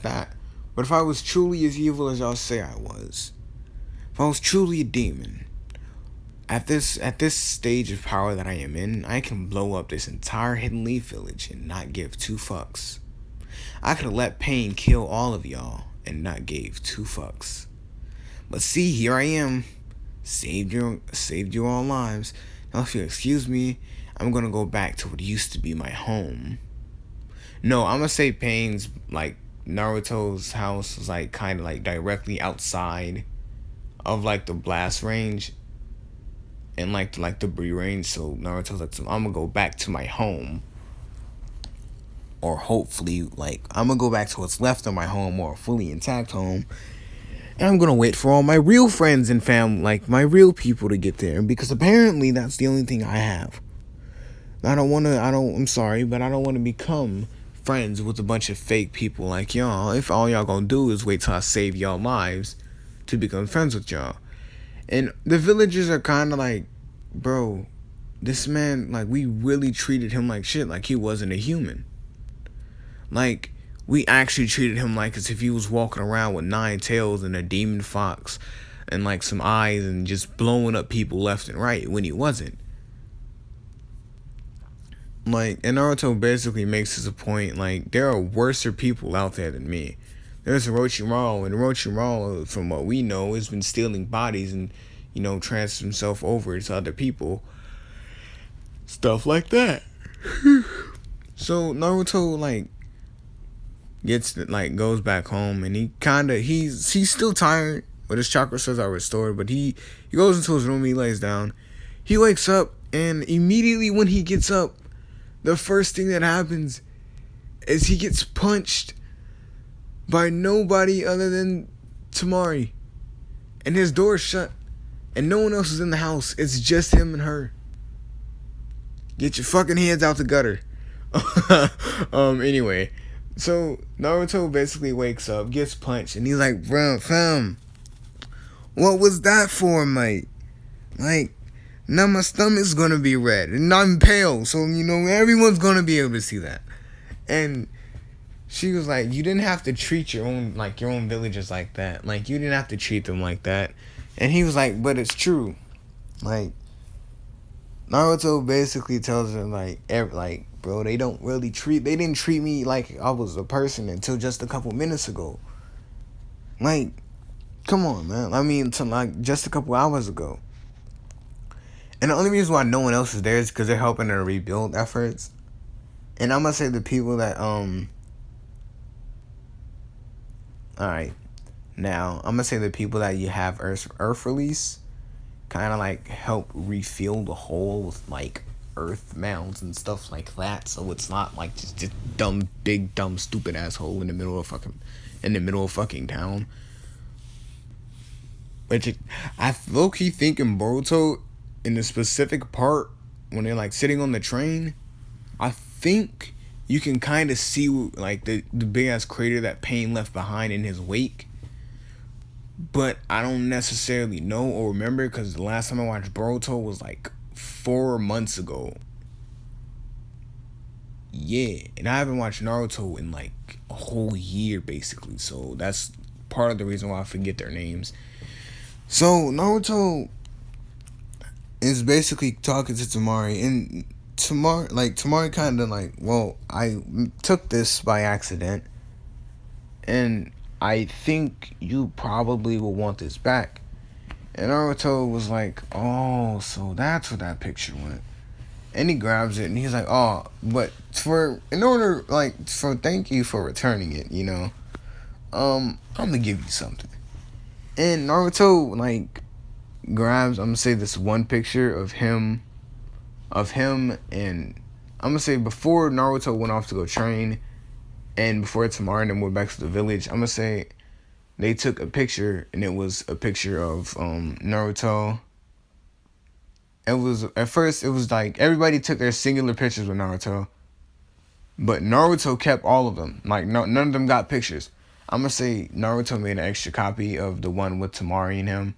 that. But if I was truly as evil as y'all say I was, if I was truly a demon, at this stage of power that I am in, I can blow up this entire Hidden Leaf village and not give two fucks. I could have let pain kill all of y'all and not gave two fucks. But see, here I am, saved your all lives. Now if you'll excuse me, I'm gonna go back to what used to be my home. No, I'm gonna say Pain's like Naruto's house was like kind of like directly outside of like the blast range and like the debris range. So Naruto's like, so I'm gonna go back to my home, or hopefully like I'm gonna go back to what's left of my home, or a fully intact home, and I'm gonna wait for all my real friends and family, like my real people, to get there, because apparently that's the only thing I have. I'm sorry, but I don't want to become friends with a bunch of fake people like y'all. If all y'all gonna do is wait till I save y'all lives to become friends with y'all. And the villagers are kind of like, bro, this man, like, we really treated him like shit, like he wasn't a human. Like, we actually treated him like as if he was walking around with 9 tails and a demon fox and like some eyes and just blowing up people left and right when he wasn't. Like, and Naruto basically makes this a point, like, there are worser people out there than me. There's Orochimaru, and Orochimaru, from what we know, has been stealing bodies and, you know, transfer himself over to other people. Stuff like that. So Naruto, like, goes back home, and he's still tired, but his chakra cells are restored, but he goes into his room, he lays down. He wakes up, and immediately when he gets up, the first thing that happens is he gets punched by nobody other than Tamari. And his door's shut. And no one else is in the house. It's just him and her. Get your fucking hands out the gutter. Anyway. So, Naruto basically wakes up, gets punched, and he's like, bro, fam, what was that for, mate? Like, now my stomach's gonna be red, and I'm pale, so, you know, everyone's gonna be able to see that. And she was like, you didn't have to treat your own villagers like that. Like, you didn't have to treat them like that. And he was like, but it's true. Like, Naruto basically tells her, like, bro, they didn't treat me like I was a person until just a couple minutes ago. Like, come on, man. I mean, until like just a couple hours ago. And the only reason why no one else is there is because they're helping in the rebuild efforts. And I'm gonna say the people that alright. Now, I'm gonna say the people that you have Earth release kind of like help refill the hole with like earth mounds and stuff like that, so it's not like just big dumb stupid asshole in the middle of fucking town. Which I low-key think in Boruto, in the specific part when they're like sitting on the train, I think you can kind of see like the big ass crater that Pain left behind in his wake. But I don't necessarily know or remember, because the last time I watched Boruto was like 4 months ago. Yeah, and I haven't watched Naruto in like a whole year basically, so that's part of the reason why I forget their names. So Naruto is basically talking to Tamari, and Tamari kind of like, well, I took this by accident, and I think you probably will want this back. And Naruto was like, oh, so that's where that picture went. And he grabs it, and he's like, oh, but thank you for returning it, you know. I'm gonna give you something. And Naruto, like, grabs, I'm gonna say this one picture of him, and I'm gonna say before Naruto went off to go train, and before Tamari and them went back to the village, I'm gonna say they took a picture, and it was a picture of Naruto It was at first it was like everybody took their singular pictures with Naruto, but Naruto kept all of them. Like no, none of them got pictures. I'm gonna say Naruto made an extra copy of the one with Tamari and him,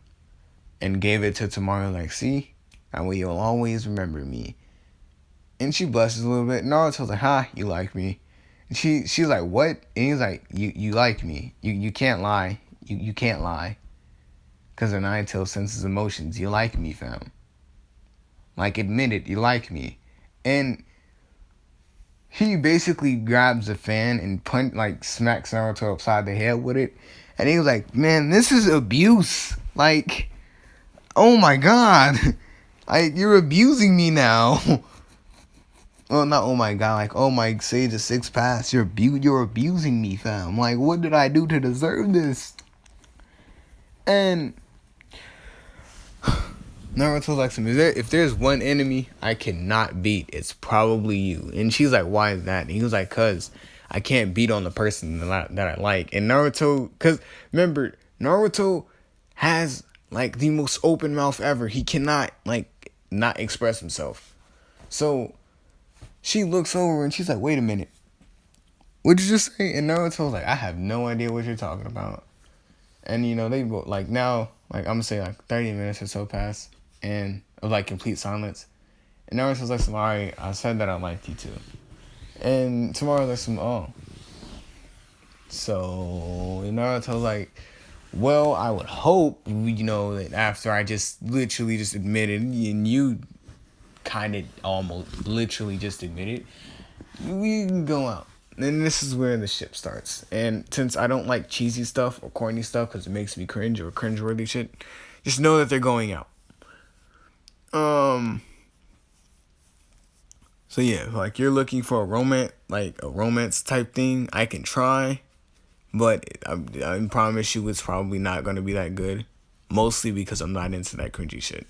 and gave it to Tamari. Like, see, that way you'll always remember me. And she blushes a little bit. Naruto's like, "Ha, you like me?" And she's like, "What?" And he's like, "You like me? You can't lie. You can't lie, cause the nine tail senses emotions. You like me, fam. Like, admit it. You like me." And he basically grabs a fan and smacks Naruto upside the head with it. And he was like, "Man, this is abuse. Like, oh my god, like you're abusing me now." Well, not oh my god, like oh my Sage of Six Paths, you're abusing me, fam. Like, what did I do to deserve this? And Naruto's like, if there's one enemy I cannot beat, it's probably you. And she's like, why is that? And he was like, cause I can't beat on the person that I like. And Naruto, cause remember, Naruto has like the most open mouth ever. He cannot like not express himself. So she looks over and she's like, wait a minute. What'd you just say? And Naruto's like, I have no idea what you're talking about. And, they both, like, now, like, I'm going to say, like, 30 minutes or so pass. And, of, like, complete silence. And Naruto's like, alright, I said that I liked you too. And Tamara's like, oh. So, Naruto's like, well, I would hope, that after I just literally just admitted, and you kind of almost literally just admitted, we can go out. And this is where the ship starts. And since I don't like cheesy stuff or corny stuff because it makes me cringe or cringeworthy shit, just know that they're going out. So yeah, like you're looking for a romance type thing, I can try, but I promise you it's probably not going to be that good. Mostly because I'm not into that cringy shit.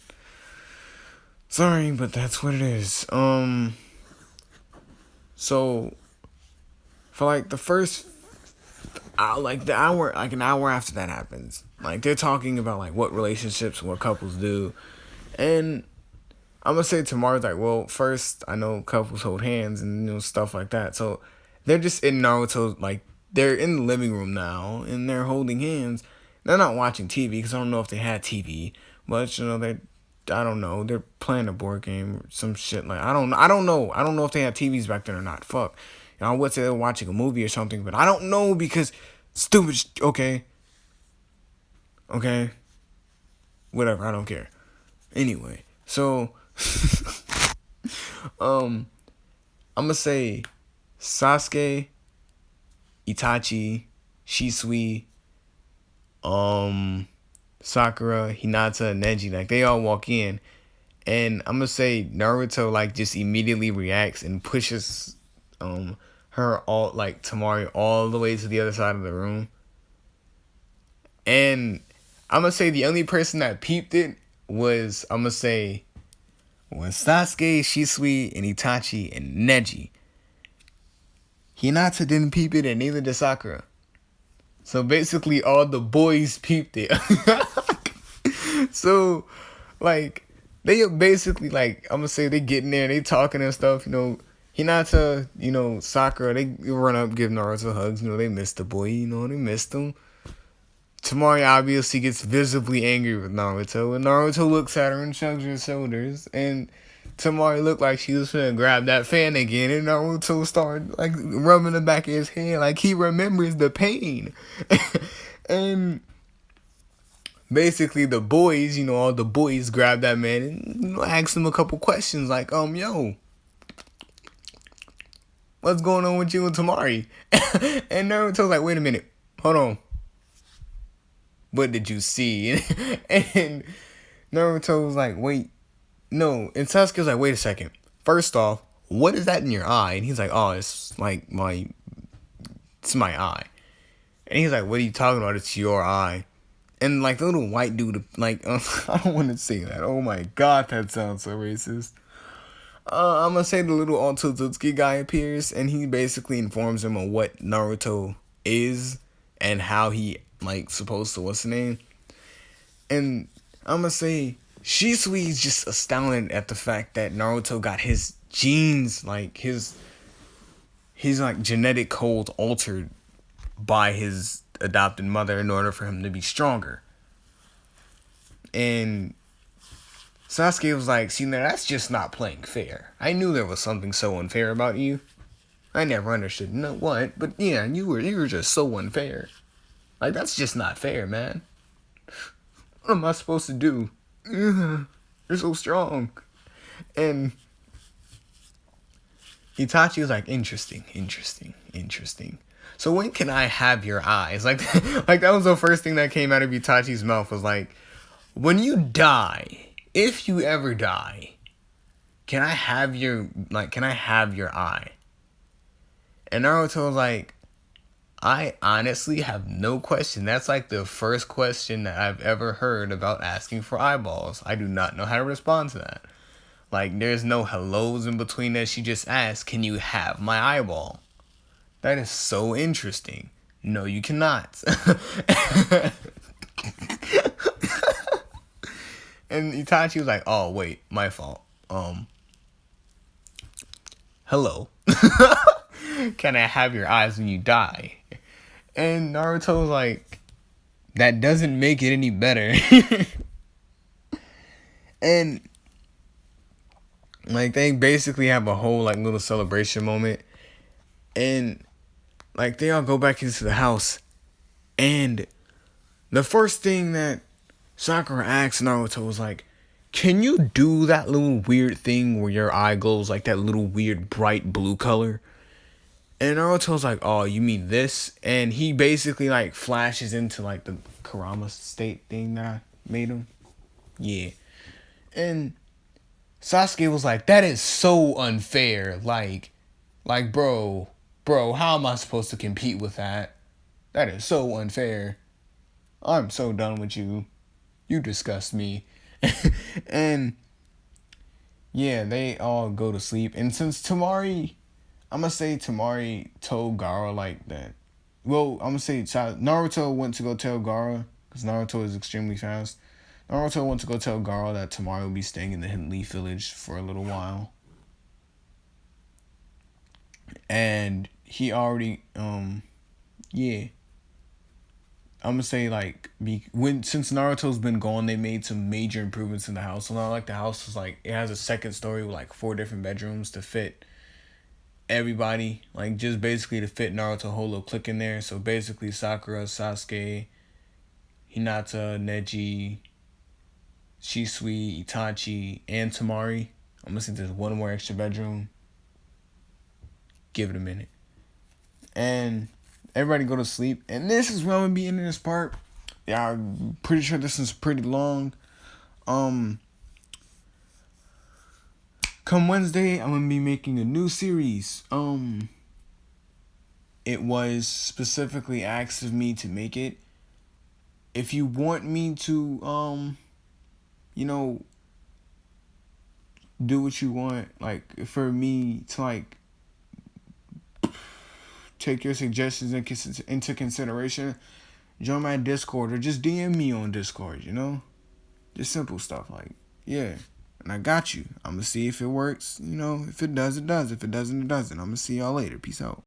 Sorry, but that's what it is. So for like the first an hour after that happens, like they're talking about like what relationships, what couples do, and I'm gonna say Tamara's like, well, first I know couples hold hands and stuff like that. So they're just in Naruto, like they're in the living room now and they're holding hands. They're not watching TV because I don't know if they had TV, but I don't know. They're playing a board game or some shit. Like I don't know. I don't know if they had TVs back then or not. Fuck. I would say they're watching a movie or something, but I don't know because stupid. Okay. Whatever. I don't care. Anyway, so I'm gonna say Sasuke, Itachi, Shisui, Sakura, Hinata, and Neji, like they all walk in, and I'm gonna say Naruto like just immediately reacts and pushes her all like Tamari all the way to the other side of the room. And I'm gonna say the only person that peeped it was Sasuke, Shisui, and Itachi and Neji. Hinata didn't peep it and neither did Sakura. So basically all the boys peeped it. So like they basically like I'm gonna say they get in there, they talking and stuff, Hinata, Sakura, they run up, give Naruto hugs, they missed the boy, they missed him. Tamari obviously gets visibly angry with Naruto, and Naruto looks at her and shrugs her shoulders, and Tamari looked like she was gonna grab that fan again, and Naruto started like rubbing the back of his head like he remembers the pain. And basically the boys, all the boys grab that man and ask him a couple questions like, yo, what's going on with you and Tamari? And Naruto's like, wait a minute, hold on. What did you see? And Naruto was like, wait, no. And Sasuke was like, wait a second. First off, what is that in your eye? And he's like, oh, it's like it's my eye. And he's like, what are you talking about? It's your eye. And like the little white dude, like, I don't want to say that. Oh my god, that sounds so racist. I'm going to say the little Otsutsuki guy appears, and he basically informs him on what Naruto is and how he, like, supposed to, what's the name? And I'm going to say Shisui's just astounded at the fact that Naruto got his genes, like his like genetic code altered by his adopted mother in order for him to be stronger. And Sasuke was like, see, now that's just not playing fair. I knew there was something so unfair about you. I never understood what, but yeah, you were just so unfair. Like, that's just not fair, man. What am I supposed to do? You're so strong. And Itachi was like, interesting. So when can I have your eyes? Like that was the first thing that came out of Itachi's mouth was like, when you die, if you ever die, can I have your eye? And Naruto was like, I honestly have no question. That's like the first question that I've ever heard about asking for eyeballs. I do not know how to respond to that. Like, there's no hellos in between that. She just asked, can you have my eyeball? That is so interesting. No, you cannot. And Itachi was like, oh, wait, my fault. Hello. Can I have your eyes when you die? And Naruto was like, that doesn't make it any better. And like they basically have a whole like little celebration moment. And like they all go back into the house. And the first thing that Sakura asks Naruto was like, can you do that little weird thing where your eye glows like that little weird bright blue color? And Naruto's like, oh, you mean this? And he basically like flashes into like the Kurama state thing that I made him. Yeah. And Sasuke was like, that is so unfair. Like, bro, how am I supposed to compete with that? That is so unfair. I'm so done with you. You disgust me. And yeah, they all go to sleep. And since Tamari, I'm going to say Tamari told Gaara like that. Well, I'm going to say Naruto went to go tell Gaara, because Naruto is extremely fast. Naruto went to go tell Gaara that Tamari will be staying in the Hidden Leaf Village for a little while. And he already, yeah. I'm going to say, like, since Naruto's been gone, they made some major improvements in the house. So now, like, the house is, like, it has a second story with, like, 4 different bedrooms to fit everybody, like just basically to fit Naruto whole little clique in there. So basically Sakura, Sasuke, Hinata, Neji, Shisui, Itachi, and Tamari. I'm gonna say there's one more extra bedroom. Give it a minute. And everybody go to sleep. And this is where I'm gonna be in this part. Yeah, I'm pretty sure this is pretty long. Come Wednesday, I'm gonna be making a new series. It was specifically asked of me to make it. If you want me to, do what you want, like for me to like take your suggestions into consideration, join my Discord or just DM me on Discord. Just simple stuff like yeah. And I got you. I'm going to see if it works. If it does, it does. If it doesn't, it doesn't. I'm going to see y'all later. Peace out.